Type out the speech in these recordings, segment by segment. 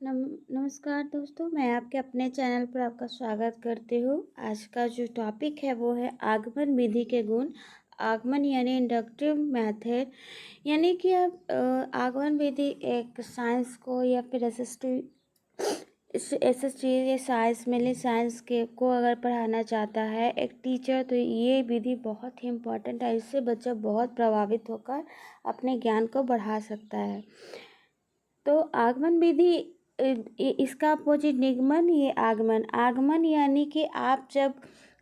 नमस्कार दोस्तों, मैं आपके अपने चैनल पर आपका स्वागत करती हूँ। आज का जो टॉपिक है वो है आगमन विधि के गुण। आगमन यानी इंडक्टिव मेथड, यानी कि आप आगमन विधि एक साइंस को या फिर ऐसा चीज़ या साइंस मेनली साइंस के को अगर पढ़ाना चाहता है एक टीचर, तो ये विधि बहुत ही इम्पोर्टेंट है। इससे बच्चा बहुत प्रभावित होकर अपने ज्ञान को बढ़ा सकता है। तो आगमन विधि इसका अपोजिट निगमन, ये आगमन। आगमन यानी कि आप जब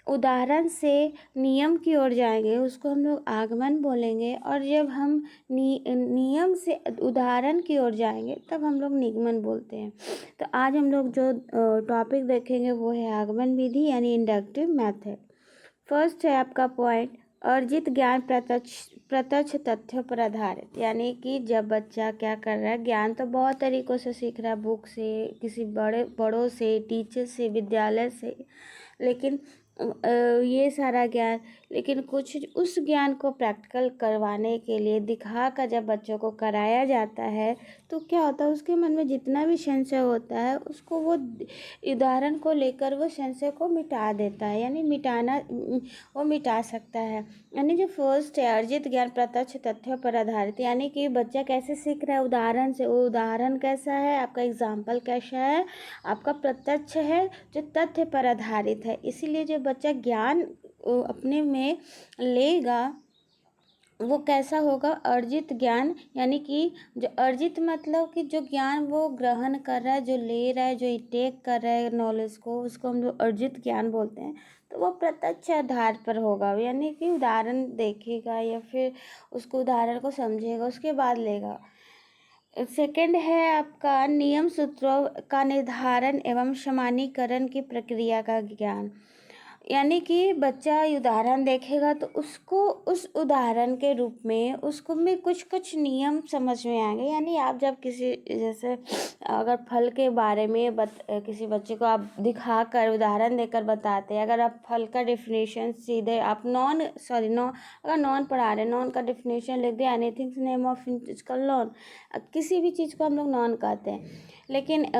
उदाहरण से नियम की ओर जाएंगे उसको हम लोग आगमन बोलेंगे, और जब हम नियम से उदाहरण की ओर जाएंगे तब हम लोग निगमन बोलते हैं। तो आज हम लोग जो टॉपिक देखेंगे वो है आगमन विधि यानी इंडक्टिव मेथड। फर्स्ट है आपका पॉइंट, अर्जित ज्ञान प्रत्यक्ष प्रत्यक्ष तथ्यों पर आधारित। यानी कि जब बच्चा क्या कर रहा है, ज्ञान तो बहुत तरीक़ों से सीख रहा है, बुक से, किसी बड़ों से, टीचर से, विद्यालय से, लेकिन ये सारा ज्ञान, लेकिन कुछ उस ज्ञान को प्रैक्टिकल करवाने के लिए दिखा कर जब बच्चों को कराया जाता है तो क्या होता है, उसके मन में जितना भी संशय होता है उसको वो उदाहरण को लेकर वो संशय को मिटा देता है, यानी वो मिटा सकता है। यानी जो फर्स्ट है अर्जित ज्ञान प्रत्यक्ष तथ्यों पर आधारित, यानी कि बच्चा कैसे सीख रहा है, उदाहरण से। वो उदाहरण कैसा है, आपका एग्जाम्पल कैसा है, आपका प्रत्यक्ष है जो तथ्य पर आधारित है। इसीलिए जो बच्चा ज्ञान अपने में लेगा वो कैसा होगा, अर्जित ज्ञान। यानी कि जो अर्जित मतलब कि जो ज्ञान वो ग्रहण कर रहा है, जो ले रहा है, जो टेक कर रहा है नॉलेज को, उसको हम लोग अर्जित ज्ञान बोलते हैं। तो वो प्रत्यक्ष आधार पर होगा, यानी कि उदाहरण देखेगा या फिर उसको उदाहरण को समझेगा उसके बाद लेगा। सेकंड है आपका नियम सूत्रों का निर्धारण एवं सामान्यीकरण की प्रक्रिया का ज्ञान। यानी कि बच्चा उदाहरण देखेगा तो उसको उस उदाहरण के रूप में उसको में कुछ कुछ नियम समझ में आएंगे। यानी आप जब किसी, जैसे अगर फल के बारे में किसी बच्चे को आप दिखाकर उदाहरण देकर बताते हैं, अगर आप फल का डेफिनेशन सीधे आप अगर नॉन पढ़ा रहे, नॉन का डेफिनेशन लिख दिया, anything name of physical non, किसी भी चीज़ को हम लोग नॉन कहते हैं। लेकिन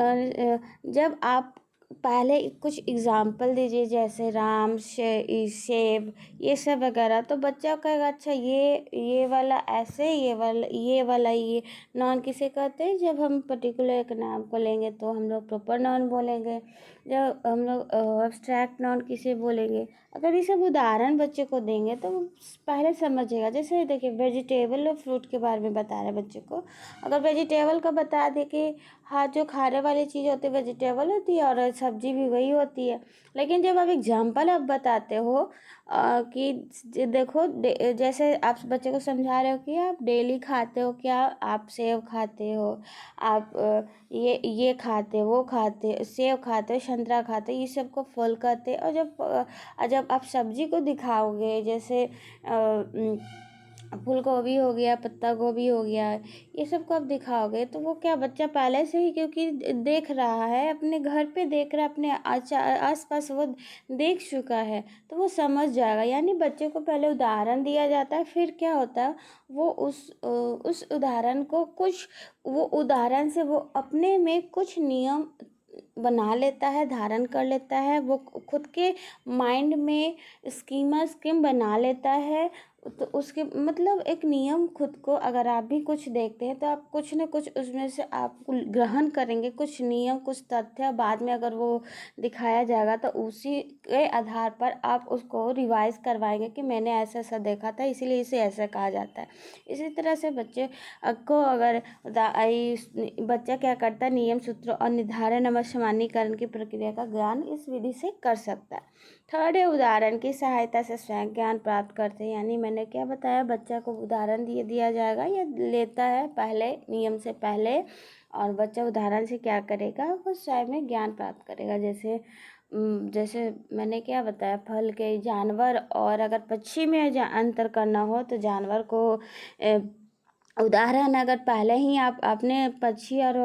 जब आप पहले कुछ एग्जाम्पल दीजिए, जैसे राम, सेब, ये सब वगैरह, तो बच्चा कहेगा अच्छा ये वाला ऐसे, ये वाला ये नॉन किसे कहते हैं। जब हम पर्टिकुलर एक नाम को लेंगे तो हम लोग प्रॉपर नॉन बोलेंगे, जब हम लोग एब्स्ट्रैक्ट नॉन किसे बोलेंगे। अगर ये सब उदाहरण बच्चे को देंगे तो वो पहले समझेगा। जैसे देखिए वेजिटेबल और फ्रूट के बारे में बता रहे बच्चे को, अगर वेजिटेबल का बता दे कि हाँ जो खाने वाली चीज़ होती है वेजिटेबल होती है और सब्जी भी वही होती है। लेकिन जब आप एग्जाम्पल आप बताते हो कि देखो जैसे आप बच्चे को समझा रहे हो कि आप डेली खाते हो, क्या आप सेब खाते हो, आप ये खाते हो, वो खाते हो, सेब खाते हो, संतरा खाते हो, ये सब को फल कहते हैं। और जब आप सब्जी को दिखाओगे, जैसे फूल गोभी हो गया, पत्ता गोभी हो गया, ये सब को आप दिखाओगे तो वो क्या, बच्चा पहले से ही क्योंकि देख रहा है, अपने घर पे देख रहा है, अपने आस पास वो देख चुका है, तो वो समझ जाएगा। यानी बच्चे को पहले उदाहरण दिया जाता है, फिर क्या होता है वो उस उदाहरण को वो उदाहरण से वो अपने में कुछ नियम बना लेता है, धारण कर लेता है, वो खुद के माइंड में स्कीम बना लेता है। तो उसके मतलब एक नियम खुद को, अगर आप भी कुछ देखते हैं तो आप कुछ न कुछ उसमें से आप ग्रहण करेंगे, कुछ नियम, कुछ तथ्य। बाद में अगर वो दिखाया जाएगा तो उसी के आधार पर आप उसको रिवाइज करवाएंगे कि मैंने ऐसा ऐसा देखा था, इसीलिए इसे ऐसा कहा जाता है। इसी तरह से बच्चे को अगर बच्चा क्या करता है, नियम सूत्रों और निर्धारण एवं सामान्यीकरण की प्रक्रिया का ज्ञान इस विधि से कर सकता है। थर्ड है उदाहरण की सहायता से स्वयं ज्ञान प्राप्त करते हैं। यानी मैंने क्या बताया, बच्चा को उदाहरण दिया जाएगा या लेता है पहले नियम से पहले, और बच्चा उदाहरण से क्या करेगा, वो स्वयं में ज्ञान प्राप्त करेगा। जैसे मैंने क्या बताया, फल के, जानवर और अगर पक्षी में अंतर करना हो तो जानवर को उदाहरण अगर पहले ही आप अपने पक्षी और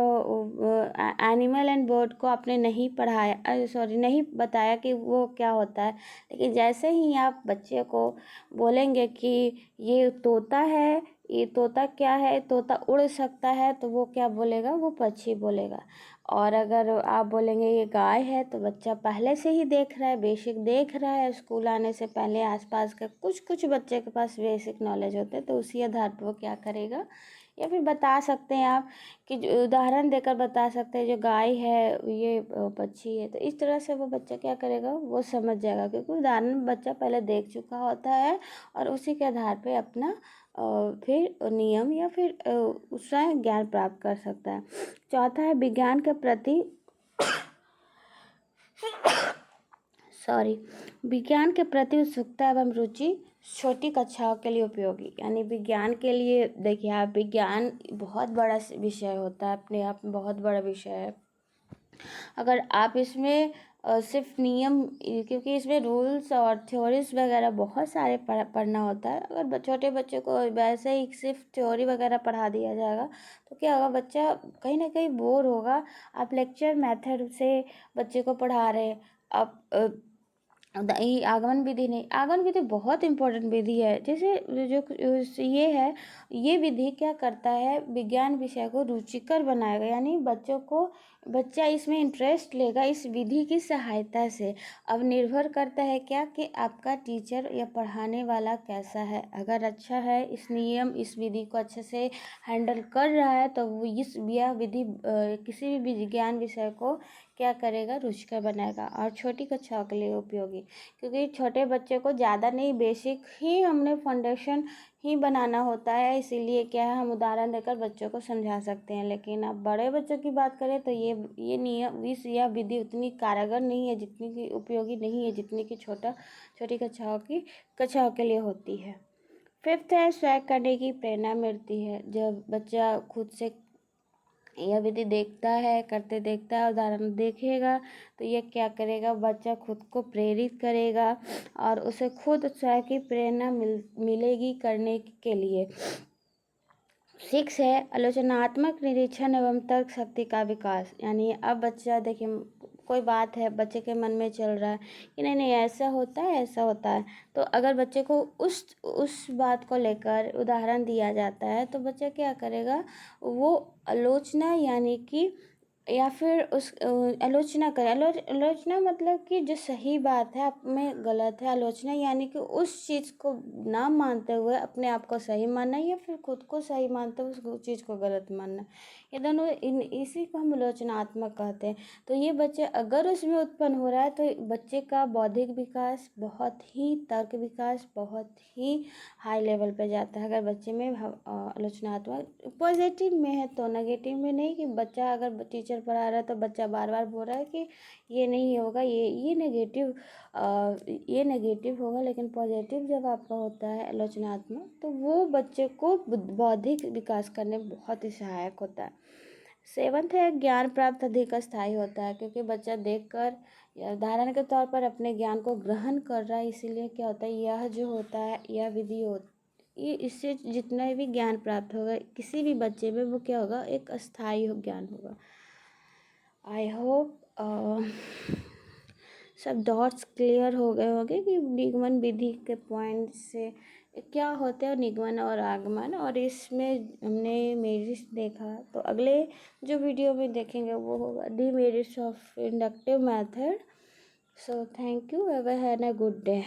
एनिमल एंड बर्ड को आपने नहीं पढ़ाया, नहीं बताया कि वो क्या होता है, लेकिन जैसे ही आप बच्चे को बोलेंगे कि ये तोता है, ये तोता क्या है, तोता उड़ सकता है तो वो क्या बोलेगा, वो पक्षी बोलेगा। और अगर आप बोलेंगे ये गाय है तो बच्चा पहले से ही देख रहा है, बेसिक देख रहा है, स्कूल आने से पहले आसपास का कुछ कुछ बच्चे के पास बेसिक नॉलेज होते हैं, तो उसी आधार पर वो क्या करेगा, या फिर बता सकते हैं आप कि उदाहरण देकर बता सकते हैं जो गाय है ये पक्षी है। तो इस तरह से वो बच्चा क्या करेगा, वो समझ जाएगा, क्योंकि उदाहरण बच्चा पहले देख चुका होता है और उसी के आधार पे अपना फिर नियम या फिर उसका ज्ञान प्राप्त कर सकता है। चौथा है विज्ञान के प्रति विज्ञान के प्रति उत्सुकता एवं रुचि छोटी कक्षाओं के लिए उपयोगी। यानी विज्ञान के लिए देखिए आप, विज्ञान बहुत बड़ा विषय होता है, अपने आप में बहुत बड़ा विषय है। अगर आप इसमें सिर्फ नियम, क्योंकि इसमें रूल्स और थ्योरीज वगैरह बहुत सारे पढ़ना होता है। अगर छोटे बच्चे को वैसे ही सिर्फ थ्योरी वगैरह पढ़ा दिया जाएगा तो क्या होगा, बच्चा कहीं ना कहीं बोर होगा। आप लेक्चर मेथड से बच्चे को पढ़ा रहे हैं, आप ये आगमन विधि नहीं, आगमन विधि बहुत इंपॉर्टेंट विधि है। जैसे जो ये है, ये विधि क्या करता है, विज्ञान विषय को रुचिकर बनाएगा, यानी बच्चा इसमें इंटरेस्ट लेगा इस विधि की सहायता से। अब निर्भर करता है क्या कि आपका टीचर या पढ़ाने वाला कैसा है। अगर अच्छा है, इस नियम इस विधि को अच्छे से हैंडल कर रहा है, तो वो यह विधि किसी भी विज्ञान विषय को क्या करेगा, रुचिकर बनाएगा और छोटी कक्षाओं के लिए उपयोगी। क्योंकि छोटे बच्चे को ज़्यादा नहीं, बेसिक ही हमने फाउंडेशन ही बनाना होता है, इसीलिए क्या है, हम उदाहरण देकर बच्चों को समझा सकते हैं। लेकिन अब बड़े बच्चों की बात करें तो ये नियम यह विधि उतनी कारगर नहीं है, जितनी की उपयोगी नहीं है, जितनी की छोटी कक्षाओं के लिए होती है। फिफ्थ है स्वयं करने की प्रेरणा मिलती है। जब बच्चा खुद से यह विधि देखता है, करते देखता है, उदाहरण देखेगा, तो ये क्या करेगा, बच्चा खुद को प्रेरित करेगा और उसे खुद स्वयं की प्रेरणा मिलेगी करने के लिए। 6 है आलोचनात्मक निरीक्षण एवं तर्क शक्ति का विकास। यानी अब बच्चा देखिए, कोई बात है बच्चे के मन में चल रहा है कि नहीं नहीं ऐसा होता है ऐसा होता है, तो अगर बच्चे को उस बात को लेकर उदाहरण दिया जाता है तो बच्चा क्या करेगा, वो आलोचना यानी कि या फिर उस आलोचना करे। आलोचना मतलब कि जो सही बात है आप में गलत है, आलोचना यानी कि उस चीज़ को ना मानते हुए अपने आप को सही मानना, या फिर खुद को सही मानते हुए उस चीज़ को गलत मानना, ये दोनों इसी को हम आलोचनात्मक कहते हैं। तो ये बच्चे अगर उसमें उत्पन्न हो रहा है तो बच्चे का बौद्धिक विकास बहुत ही, तर्क विकास बहुत ही हाई लेवल पे जाता है। अगर बच्चे में आलोचनात्मक पॉजिटिव में है तो, नेगेटिव में नहीं, कि बच्चा अगर टीचर पढ़ा रहा है तो बच्चा बार बार बोल रहा है कि ये नहीं होगा, ये नेगेटिव होगा। लेकिन पॉजिटिव जब आपका होता है आलोचनात्मक, तो वो बच्चे को बौद्धिक विकास करने में बहुत ही सहायक होता है। 7th है ज्ञान प्राप्त अधिक स्थायी होता है, क्योंकि बच्चा देखकर या उदाहरण के तौर पर अपने ज्ञान को ग्रहण कर रहा है, इसीलिए क्या होता है, यह जो होता है यह विधि ये इससे जितना भी ज्ञान प्राप्त होगा किसी भी बच्चे में, वो क्या होगा, एक अस्थायी ज्ञान होगा। आई होप सब डॉट्स क्लियर हो गए होंगे कि निगमन विधि के पॉइंट से क्या होते हैं, निगमन और आगमन, और इसमें हमने मेरिट्स देखा। तो अगले जो वीडियो में देखेंगे वो होगा demerits of inductive method. So thank you, have a good day.